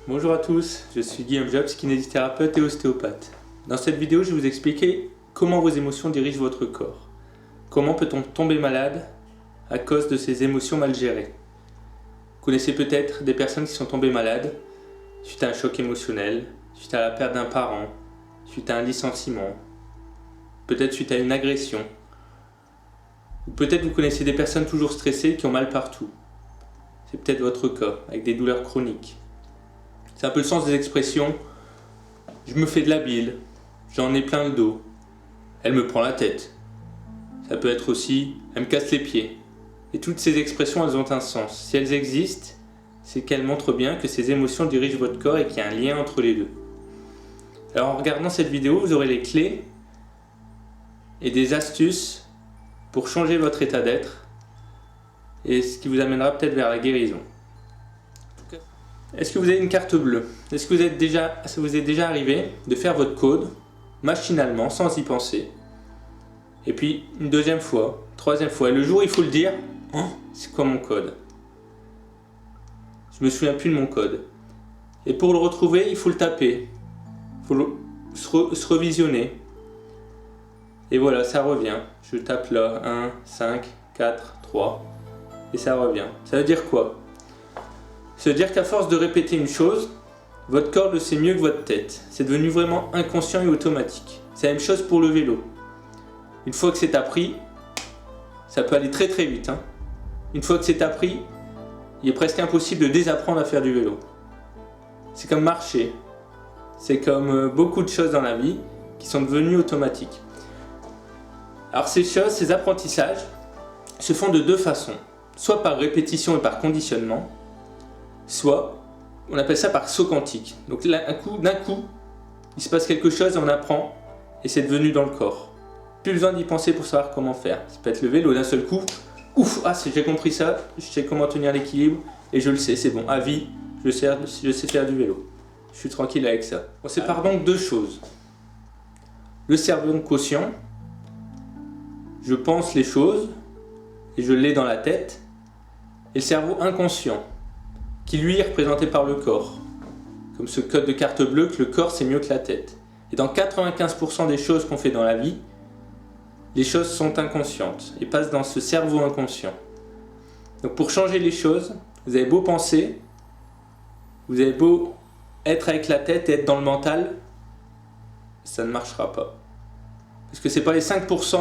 Bonjour à tous, je suis Guillaume Jobs, kinésithérapeute et ostéopathe. Dans cette vidéo, je vais vous expliquer comment vos émotions dirigent votre corps. Comment peut-on tomber malade à cause de ces émotions mal gérées. Vous connaissez peut-être des personnes qui sont tombées malades suite à un choc émotionnel, suite à la perte d'un parent, suite à un licenciement, peut-être suite à une agression. Ou peut-être vous connaissez des personnes toujours stressées qui ont mal partout. C'est peut-être votre cas, avec des douleurs chroniques. C'est un peu le sens des expressions « je me fais de la bile »,« j'en ai plein le dos »,« elle me prend la tête ». Ça peut être aussi « elle me casse les pieds ». Et toutes ces expressions, elles ont un sens. Si elles existent, c'est qu'elles montrent bien que ces émotions dirigent votre corps et qu'il y a un lien entre les deux. Alors en regardant cette vidéo, vous aurez les clés et des astuces pour changer votre état d'être et ce qui vous amènera peut-être vers la guérison. Est-ce que vous avez une carte bleue? Est-ce que ça vous est déjà arrivé de faire votre code machinalement, sans y penser? Et puis une deuxième fois, troisième fois, et le jour où il faut le dire, c'est quoi mon code? Je me souviens plus de mon code. Et pour le retrouver, il faut le taper. Il faut se revisionner. Et voilà, ça revient. Je tape là, 1, 5, 4, 3. Et ça revient. Ça veut dire quoi? Ça veut dire qu'à force de répéter une chose, votre corps le sait mieux que votre tête. C'est devenu vraiment inconscient et automatique. C'est la même chose pour le vélo. Une fois que c'est appris, ça peut aller très très vite. Une fois que c'est appris, il est presque impossible de désapprendre à faire du vélo. C'est comme marcher. C'est comme beaucoup de choses dans la vie qui sont devenues automatiques. Alors ces choses, ces apprentissages, se font de deux façons. Soit par répétition et par conditionnement, soit on appelle ça par saut quantique. Donc là, d'un coup, il se passe quelque chose et on apprend et c'est devenu dans le corps. Plus besoin d'y penser pour savoir comment faire. Ça peut être le vélo d'un seul coup. Ouf, j'ai compris ça, je sais comment tenir l'équilibre et je le sais, c'est bon. À vie, je sais faire du vélo. Je suis tranquille avec ça. On sépare donc deux choses. Le cerveau conscient, je pense les choses et je l'ai dans la tête. Et le cerveau inconscient, qui lui est représenté par le corps. Comme ce code de carte bleue que le corps c'est mieux que la tête. Et dans 95% des choses qu'on fait dans la vie, les choses sont inconscientes et passent dans ce cerveau inconscient. Donc pour changer les choses, vous avez beau penser, vous avez beau être avec la tête et être dans le mental, ça ne marchera pas. Parce que ce n'est pas les 5%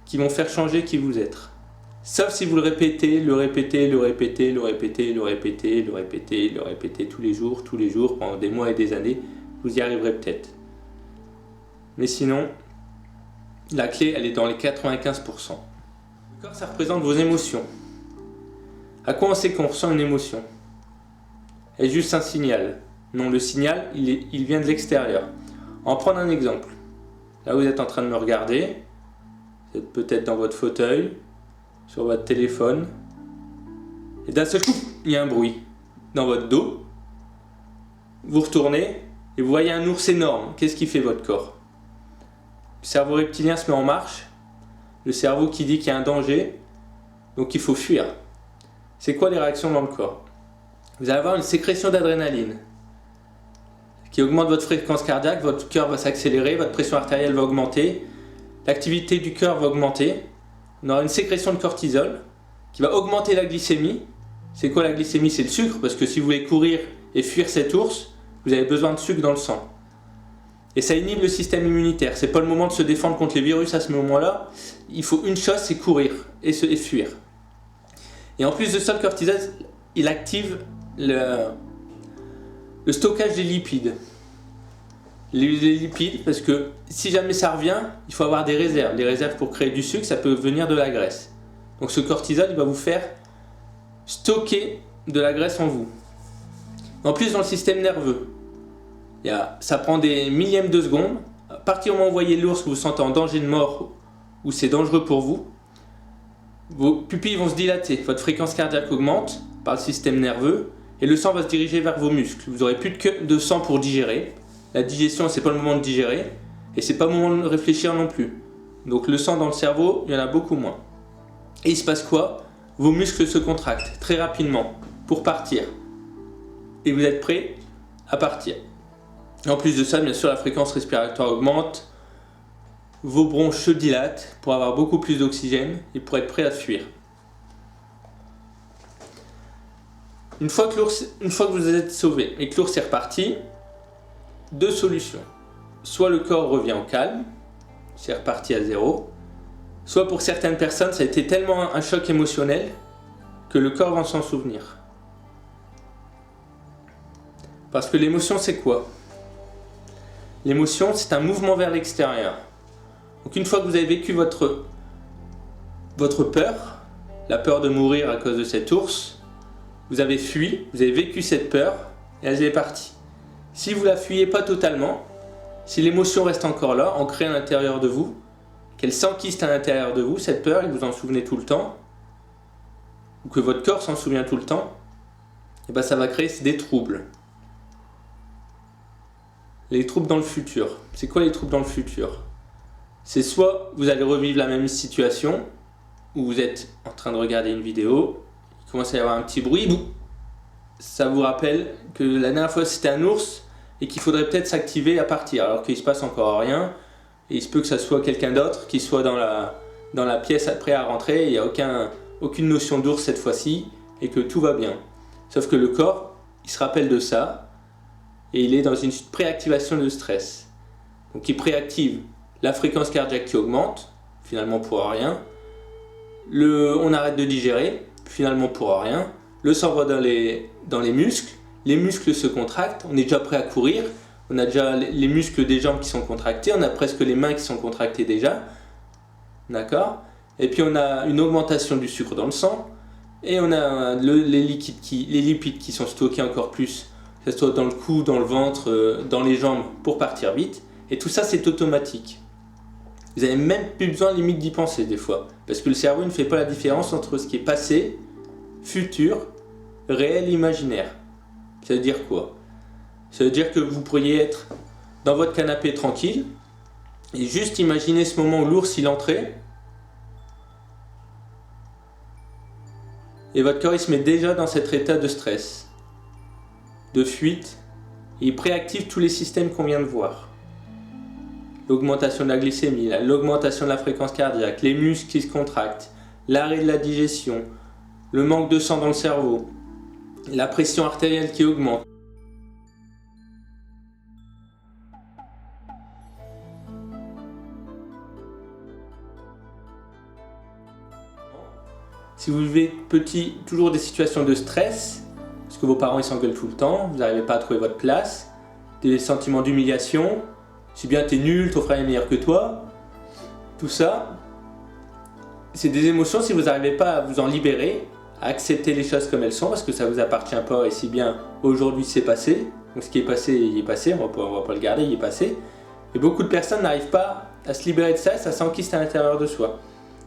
qui vont faire changer qui vous êtes. Sauf si vous le répétez, le répétez, le répétez, le répétez, le répétez, le répétez, le répétez tous les jours, pendant des mois et des années, vous y arriverez peut-être. Mais sinon, la clé, elle est dans les 95%. Le corps, ça représente vos émotions. À quoi on sait qu'on ressent une émotion? Elle est juste un signal. Non, le signal, il vient de l'extérieur. On va prendre un exemple. Là, vous êtes en train de me regarder. Vous êtes peut-être dans votre fauteuil, sur votre téléphone. Et d'un seul coup, il y a un bruit dans votre dos. Vous retournez et vous voyez un ours énorme. Qu'est-ce qui fait votre corps? Le cerveau reptilien se met en marche. Le cerveau qui dit qu'il y a un danger, donc il faut fuir. C'est quoi les réactions dans le corps? Vous allez avoir une sécrétion d'adrénaline qui augmente votre fréquence cardiaque, votre cœur va s'accélérer, votre pression artérielle va augmenter, l'activité du cœur va augmenter. On aura une sécrétion de cortisol qui va augmenter la glycémie. C'est quoi la glycémie? C'est le sucre, parce que si vous voulez courir et fuir cet ours, vous avez besoin de sucre dans le sang. Et ça inhibe le système immunitaire. C'est pas le moment de se défendre contre les virus à ce moment-là. Il faut une chose, c'est courir et fuir. Et en plus de ça, le cortisol, il active le stockage des lipides. Les lipides, parce que si jamais ça revient, il faut avoir des réserves. Les réserves pour créer du sucre, ça peut venir de la graisse. Donc ce cortisol, il va vous faire stocker de la graisse en vous. En plus, dans le système nerveux, ça prend des millièmes de seconde. À partir du moment où vous voyez l'ours, vous vous sentez en danger de mort ou c'est dangereux pour vous, vos pupilles vont se dilater, votre fréquence cardiaque augmente par le système nerveux et le sang va se diriger vers vos muscles. Vous n'aurez plus de sang pour digérer. La digestion, c'est pas le moment de digérer et c'est pas le moment de réfléchir non plus. Donc le sang dans le cerveau, il y en a beaucoup moins. Et il se passe quoi? Vos muscles se contractent très rapidement pour partir. et vous êtes prêt à partir. En plus de ça, bien sûr, la fréquence respiratoire augmente, vos bronches se dilatent pour avoir beaucoup plus d'oxygène et pour être prêt à fuir. Une fois que vous êtes sauvé et que l'ours est reparti, deux solutions. Soit le corps revient au calme, c'est reparti à zéro, soit pour certaines personnes, ça a été tellement un choc émotionnel que le corps va s'en souvenir. Parce que l'émotion, c'est quoi? L'émotion, c'est un mouvement vers l'extérieur. Donc une fois que vous avez vécu votre peur, la peur de mourir à cause de cet ours, vous avez fui, vous avez vécu cette peur et elle est partie. Si vous la fuyez pas totalement, si l'émotion reste encore là, ancrée à l'intérieur de vous, qu'elle s'enquiste à l'intérieur de vous, cette peur, et que vous en souvenez tout le temps, ou que votre corps s'en souvient tout le temps, et ben ça va créer des troubles. Les troubles dans le futur. C'est quoi les troubles dans le futur? C'est soit vous allez revivre la même situation, où vous êtes en train de regarder une vidéo, il commence à y avoir un petit bruit, ça vous rappelle que la dernière fois c'était un ours, et qu'il faudrait peut-être s'activer à partir, alors qu'il ne se passe encore rien, et il se peut que ça soit quelqu'un d'autre qui soit dans la pièce prêt à rentrer, il n'y a aucune notion d'ours cette fois-ci, et que tout va bien. Sauf que le corps, il se rappelle de ça, et il est dans une préactivation de stress. Donc il préactive la fréquence cardiaque qui augmente, finalement pour rien, on arrête de digérer, finalement pour rien, le sang va dans les muscles, les muscles se contractent, on est déjà prêt à courir, on a déjà les muscles des jambes qui sont contractés, on a presque les mains qui sont contractées déjà, d'accord? Et puis on a une augmentation du sucre dans le sang, et on a les lipides qui sont stockés encore plus, que ce soit dans le cou, dans le ventre, dans les jambes, pour partir vite, et tout ça c'est automatique. Vous n'avez même plus besoin limite d'y penser des fois, parce que le cerveau ne fait pas la différence entre ce qui est passé, futur, réel, imaginaire. Ça veut dire quoi? Ça veut dire que vous pourriez être dans votre canapé tranquille et juste imaginer ce moment où l'ours il entrait et votre corps il se met déjà dans cet état de stress, de fuite, et il préactive tous les systèmes qu'on vient de voir. L'augmentation de la glycémie, l'augmentation de la fréquence cardiaque, les muscles qui se contractent, l'arrêt de la digestion, le manque de sang dans le cerveau, la pression artérielle qui augmente. Si vous vivez petit, toujours des situations de stress, parce que vos parents ils s'engueulent tout le temps, vous n'arrivez pas à trouver votre place, des sentiments d'humiliation, si bien t'es nul, ton frère est meilleur que toi, tout ça, c'est des émotions si vous n'arrivez pas à vous en libérer, à accepter les choses comme elles sont, parce que ça vous appartient pas, et si bien aujourd'hui c'est passé, donc ce qui est passé, il est passé, on va pas le garder, il est passé, et beaucoup de personnes n'arrivent pas à se libérer de ça, ça s'enquiste à l'intérieur de soi.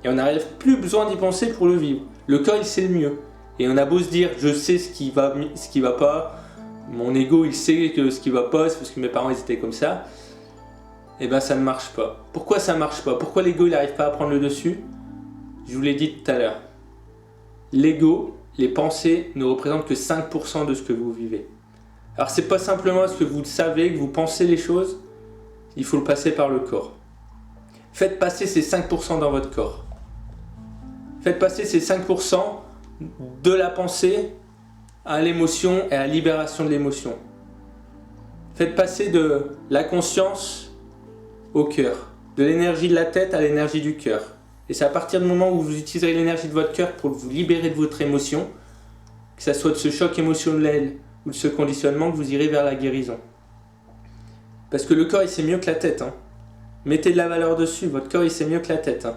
Et on n'arrive plus besoin d'y penser pour le vivre. Le corps il sait le mieux. Et on a beau se dire je sais ce qui va pas, mon ego il sait que ce qui va pas, c'est parce que mes parents ils étaient comme ça. Et ben ça ne marche pas. Pourquoi ça marche pas? Pourquoi l'ego il n'arrive pas à prendre le dessus? Je vous l'ai dit tout à l'heure. L'ego, les pensées ne représentent que 5% de ce que vous vivez. Alors c'est pas simplement parce que vous savez, que vous pensez les choses, il faut le passer par le corps. Faites passer ces 5% dans votre corps. Faites passer ces 5% de la pensée à l'émotion et à la libération de l'émotion. Faites passer de la conscience au cœur, de l'énergie de la tête à l'énergie du cœur. Et c'est à partir du moment où vous utiliserez l'énergie de votre cœur pour vous libérer de votre émotion, que ce soit de ce choc émotionnel ou de ce conditionnement, que vous irez vers la guérison. Parce que le corps il sait mieux que la tête. Mettez de la valeur dessus, votre corps il sait mieux que la tête.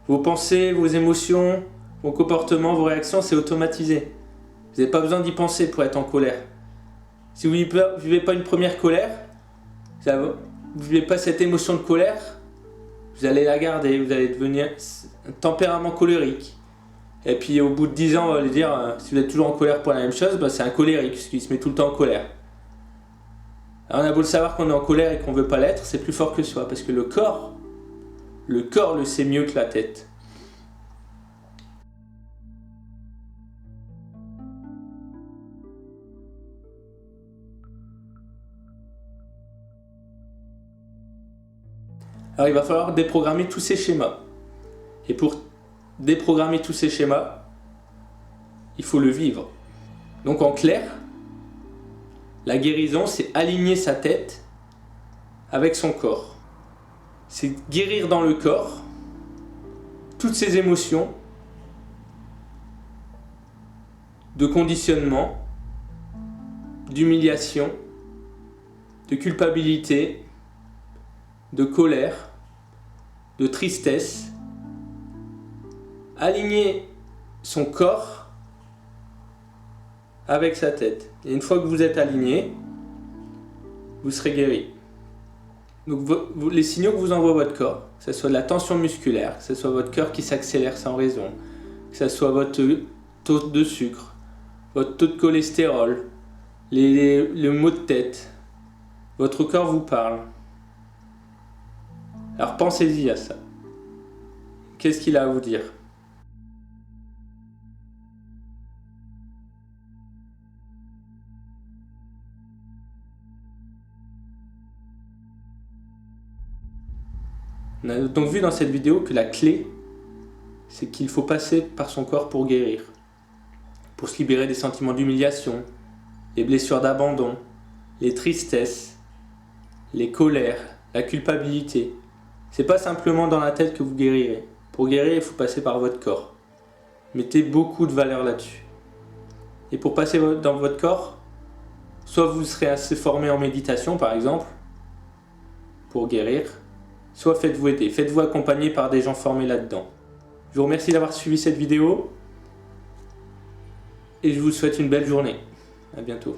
Vos pensées, vos émotions, vos comportements, vos réactions, c'est automatisé. Vous n'avez pas besoin d'y penser pour être en colère. Si vous ne vivez pas une première colère, vous ne vivez pas cette émotion de colère, vous allez la garder, vous allez devenir un tempérament colérique. Et puis au bout de 10 ans, on va lui dire, si vous êtes toujours en colère pour la même chose, c'est un colérique, parce qu'il se met tout le temps en colère. Alors on a beau le savoir qu'on est en colère et qu'on ne veut pas l'être, c'est plus fort que soi, parce que le corps le sait mieux que la tête. Alors il va falloir déprogrammer tous ces schémas. Et pour déprogrammer tous ces schémas, il faut le vivre. Donc en clair, la guérison, c'est aligner sa tête avec son corps. C'est guérir dans le corps toutes ces émotions de conditionnement, d'humiliation, de culpabilité, de colère, de tristesse. Aligner son corps avec sa tête. Et une fois que vous êtes aligné, vous serez guéri. Donc les signaux que vous envoie votre corps, que ce soit de la tension musculaire, que ce soit votre cœur qui s'accélère sans raison, que ce soit votre taux de sucre, votre taux de cholestérol, le maux de tête, votre corps vous parle. Alors pensez-y à ça. Qu'est-ce qu'il a à vous dire ? On a donc vu dans cette vidéo que la clé, c'est qu'il faut passer par son corps pour guérir, pour se libérer des sentiments d'humiliation, les blessures d'abandon, les tristesses, les colères, la culpabilité. C'est pas simplement dans la tête que vous guérirez. Pour guérir, il faut passer par votre corps. Mettez beaucoup de valeur là-dessus. Et pour passer dans votre corps, soit vous serez assez formé en méditation par exemple, pour guérir, soit faites-vous aider, faites-vous accompagner par des gens formés là-dedans. Je vous remercie d'avoir suivi cette vidéo et je vous souhaite une belle journée. À bientôt.